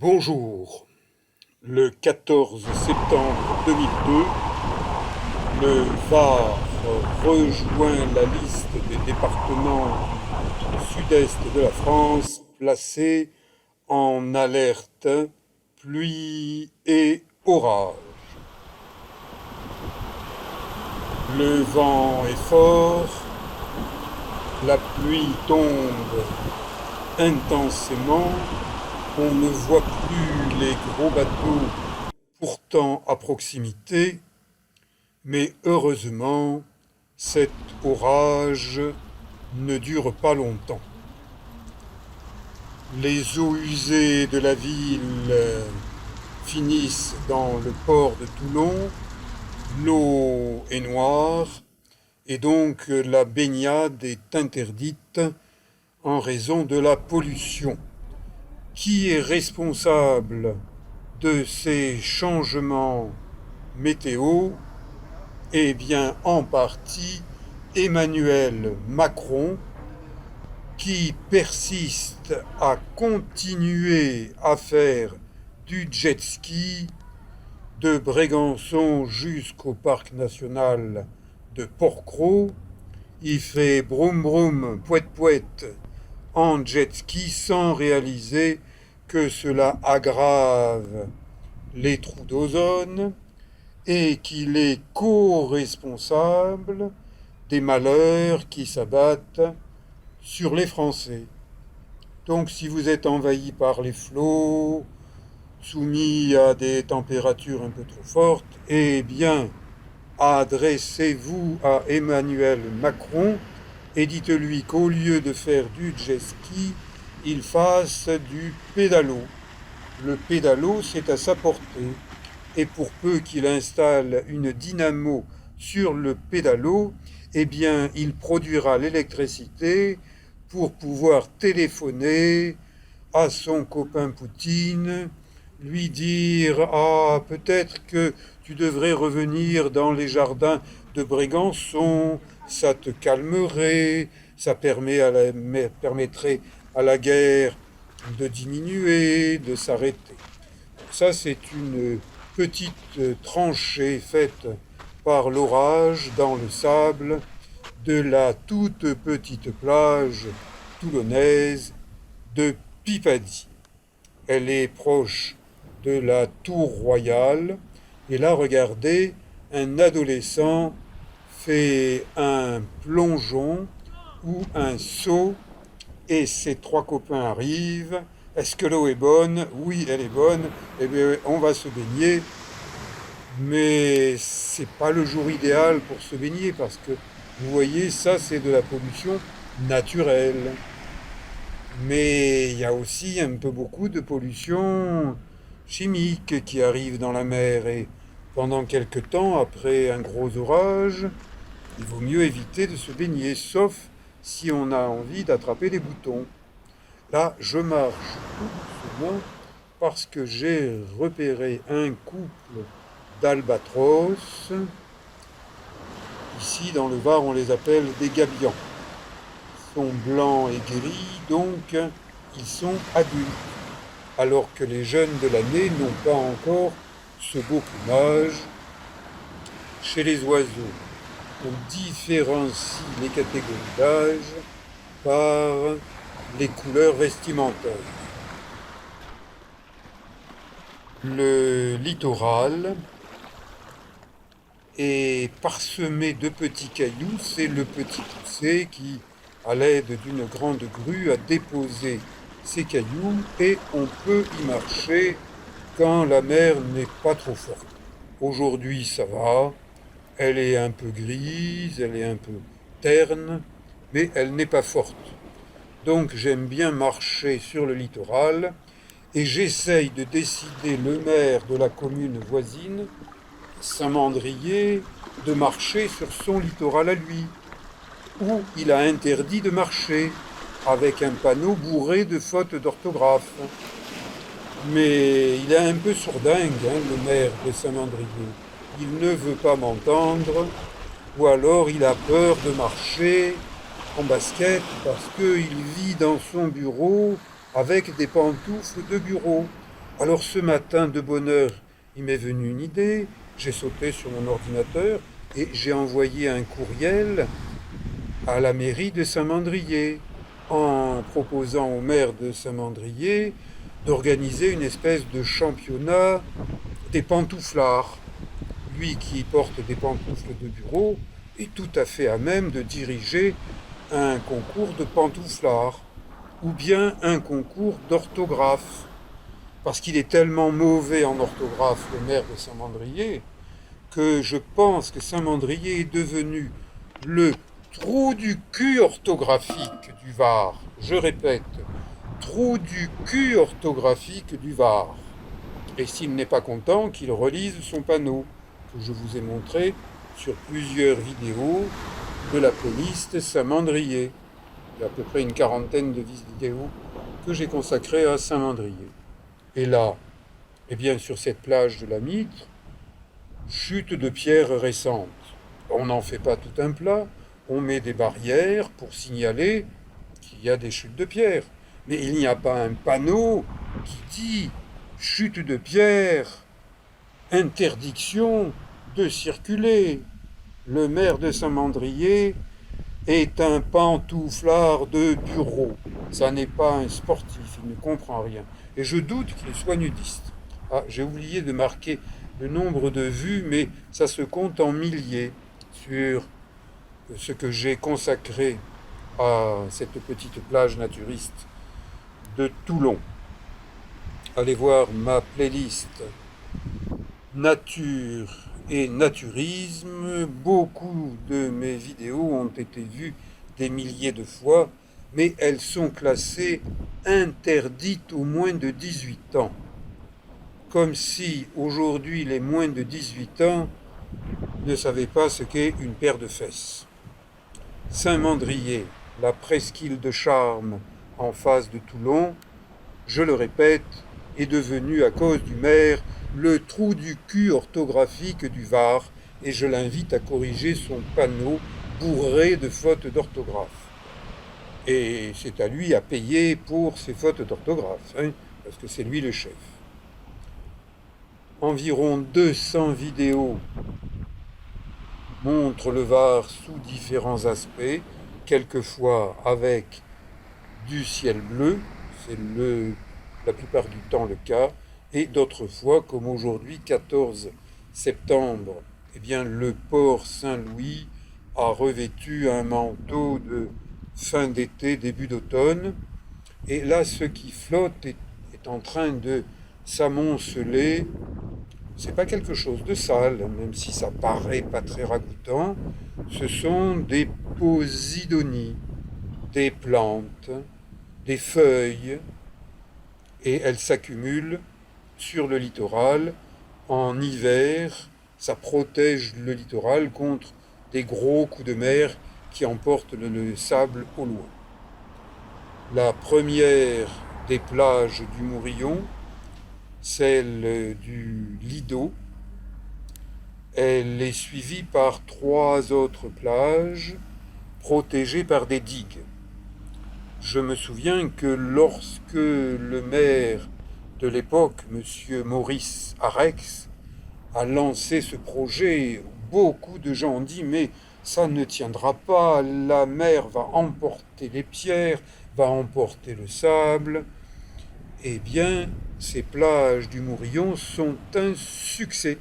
Bonjour. Le 14 septembre 2002, le Var rejoint la liste des départements du sud-est de la France placés en alerte pluie et orage. Le vent est fort, la pluie tombe intensément, on ne voit plus les gros bateaux pourtant à proximité, mais heureusement, cet orage ne dure pas longtemps. Les eaux usées de la ville finissent dans le port de Toulon, l'eau est noire et donc la baignade est interdite en raison de la pollution. Qui est responsable de ces changements météo? Eh bien, en partie, Emmanuel Macron, qui persiste à continuer à faire du jet ski de Brégançon jusqu'au parc national de Porquerolles. Il fait broum broum, pouet pouet en jet ski sans réaliser que cela aggrave les trous d'ozone et qu'il est co-responsable des malheurs qui s'abattent sur les Français. Donc si vous êtes envahi par les flots, soumis à des températures un peu trop fortes, eh bien, adressez-vous à Emmanuel Macron et dites-lui qu'au lieu de faire du jet ski, il fasse du pédalo. Le pédalo, c'est à sa portée. Et pour peu qu'il installe une dynamo sur le pédalo, eh bien, il produira l'électricité pour pouvoir téléphoner à son copain Poutine, lui dire « Ah, peut-être que tu devrais revenir dans les jardins de Brégançon, ça te calmerait, ça permettrait à la guerre de diminuer, de s'arrêter. » Ça, c'est une petite tranchée faite par l'orage dans le sable de la toute petite plage toulonnaise de Pipadi. Elle est proche de la Tour Royale. Et là, regardez, un adolescent fait un plongeon ou un saut et ses trois copains arrivent. Est-ce que l'eau est bonne? Oui, elle est bonne. Eh bien, on va se baigner. Mais c'est pas le jour idéal pour se baigner parce que, vous voyez, ça c'est de la pollution naturelle. Mais il y a aussi un peu beaucoup de pollution chimique qui arrive dans la mer et pendant quelque temps, après un gros orage, il vaut mieux éviter de se baigner, sauf si on a envie d'attraper des boutons. Là, je marche tout doucement parce que j'ai repéré un couple d'albatros. Ici, dans le Var, on les appelle des gabions. Ils sont blancs et gris, donc ils sont adultes, alors que les jeunes de l'année n'ont pas encore ce beau plumage. Chez les oiseaux, on différencie les catégories d'âge par les couleurs vestimentaires. Le littoral est parsemé de petits cailloux. C'est le petit poussé qui, à l'aide d'une grande grue, a déposé ces cailloux et on peut y marcher quand la mer n'est pas trop forte. Aujourd'hui, ça va. Elle est un peu grise, elle est un peu terne, mais elle n'est pas forte. Donc j'aime bien marcher sur le littoral et j'essaye de décider le maire de la commune voisine, Saint-Mandrier, de marcher sur son littoral à lui, où il a interdit de marcher, avec un panneau bourré de fautes d'orthographe. Mais il est un peu sourdingue, le maire de Saint-Mandrier. Il ne veut pas m'entendre, ou alors il a peur de marcher en basket parce qu'il vit dans son bureau avec des pantoufles de bureau. Alors ce matin, de bonne heure, il m'est venu une idée, j'ai sauté sur mon ordinateur et j'ai envoyé un courriel à la mairie de Saint-Mandrier en proposant au maire de Saint-Mandrier d'organiser une espèce de championnat des pantouflards. Lui qui porte des pantoufles de bureau est tout à fait à même de diriger un concours de pantouflards ou bien un concours d'orthographe. Parce qu'il est tellement mauvais en orthographe, le maire de Saint-Mandrier, que je pense que Saint-Mandrier est devenu le trou du cul orthographique du Var. Je répète, trou du cul orthographique du Var. Et s'il n'est pas content, qu'il relise son panneau, que je vous ai montré sur plusieurs vidéos de la playlist Saint-Mandrier. Il y a à peu près une quarantaine de vidéos que j'ai consacrées à Saint-Mandrier. Et là, eh bien, sur cette plage de la Mitre, chute de pierres récentes. On n'en fait pas tout un plat, on met des barrières pour signaler qu'il y a des chutes de pierres. Mais il n'y a pas un panneau qui dit chute de pierres, interdiction de circuler. Le maire de Saint-Mandrier est un pantouflard de bureau. Ça n'est pas un sportif, il ne comprend rien. Et je doute qu'il soit nudiste. Ah, j'ai oublié de marquer le nombre de vues, mais ça se compte en milliers sur ce que j'ai consacré à cette petite plage naturiste de Toulon. Allez voir ma playlist nature et naturisme. Beaucoup de mes vidéos ont été vues des milliers de fois, mais elles sont classées interdites aux moins de 18 ans. Comme si aujourd'hui les moins de 18 ans ne savaient pas ce qu'est une paire de fesses. Saint-Mandrier, la presqu'île de charme en face de Toulon, je le répète, est devenu à cause du maire le trou du cul orthographique du Var, et je l'invite à corriger son panneau bourré de fautes d'orthographe. Et c'est à lui à payer pour ses fautes d'orthographe, hein, parce que c'est lui le chef. Environ 200 vidéos montrent le Var sous différents aspects, quelquefois avec du ciel bleu, c'est la plupart du temps le cas, et d'autres fois, comme aujourd'hui, 14 septembre, eh bien, le port Saint-Louis a revêtu un manteau de fin d'été, début d'automne, et là, ce qui flotte est en train de s'amonceler. C'est pas quelque chose de sale, même si ça paraît pas très ragoûtant. Ce sont des posidonies, des plantes, des feuilles, et elles s'accumulent sur le littoral. En hiver, ça protège le littoral contre des gros coups de mer qui emportent le sable au loin. La première des plages du Mourillon, celle du Lido, elle est suivie par 3 autres plages protégées par des digues. Je me souviens que lorsque le maire de l'époque, M. Maurice Arex, a lancé ce projet, beaucoup de gens ont dit « mais ça ne tiendra pas, la mer va emporter les pierres, va emporter le sable ». Eh bien, ces plages du Mourillon sont un succès.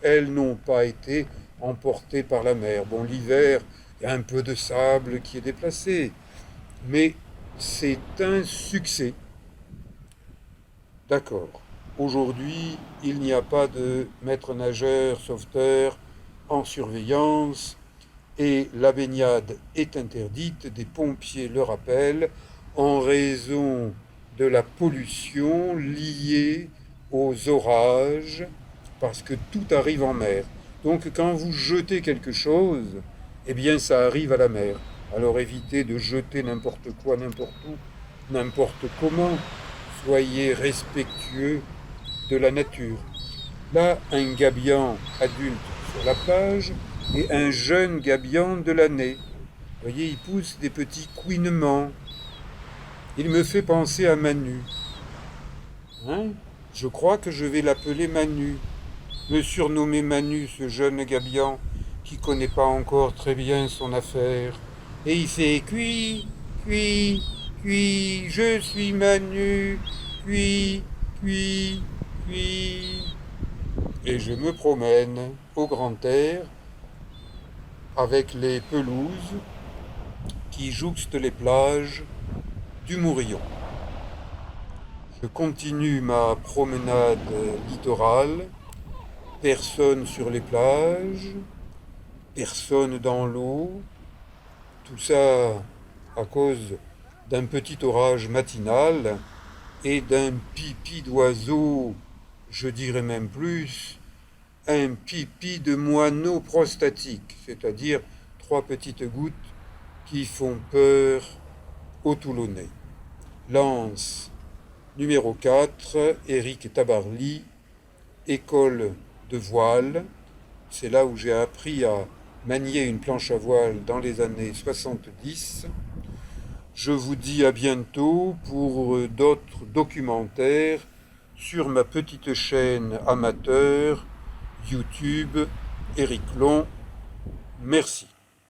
Elles n'ont pas été emportées par la mer. Bon, l'hiver, il y a un peu de sable qui est déplacé, mais c'est un succès. D'accord. Aujourd'hui, il n'y a pas de maître nageur, sauveteur en surveillance et la baignade est interdite, des pompiers le rappellent, en raison de la pollution liée aux orages, parce que tout arrive en mer. Donc quand vous jetez quelque chose, eh bien ça arrive à la mer. Alors évitez de jeter n'importe quoi, n'importe où, n'importe comment. Soyez respectueux de la nature. Là, un gabian adulte sur la plage et un jeune gabian de l'année. Vous voyez, il pousse des petits couinements. Il me fait penser à Manu. Hein? Je crois que je vais l'appeler Manu, me surnommer Manu, ce jeune gabian qui connaît pas encore très bien son affaire. Et il fait cuit, cuit, cuit, je suis Manu, cuit, cuit, cuit. Et je me promène au grand air avec les pelouses qui jouxtent les plages du Mourillon. Je continue ma promenade littorale, personne sur les plages, personne dans l'eau, tout ça à cause d'un petit orage matinal et d'un pipi d'oiseau, je dirais même plus, un pipi de moineau prostatique, c'est-à-dire 3 petites gouttes qui font peur aux Toulonnais. Lance numéro 4, Éric Tabarly, école de voile. C'est là où j'ai appris à manier une planche à voile dans les années 70. Je vous dis à bientôt pour d'autres documentaires sur ma petite chaîne amateur YouTube Éric Long. Merci.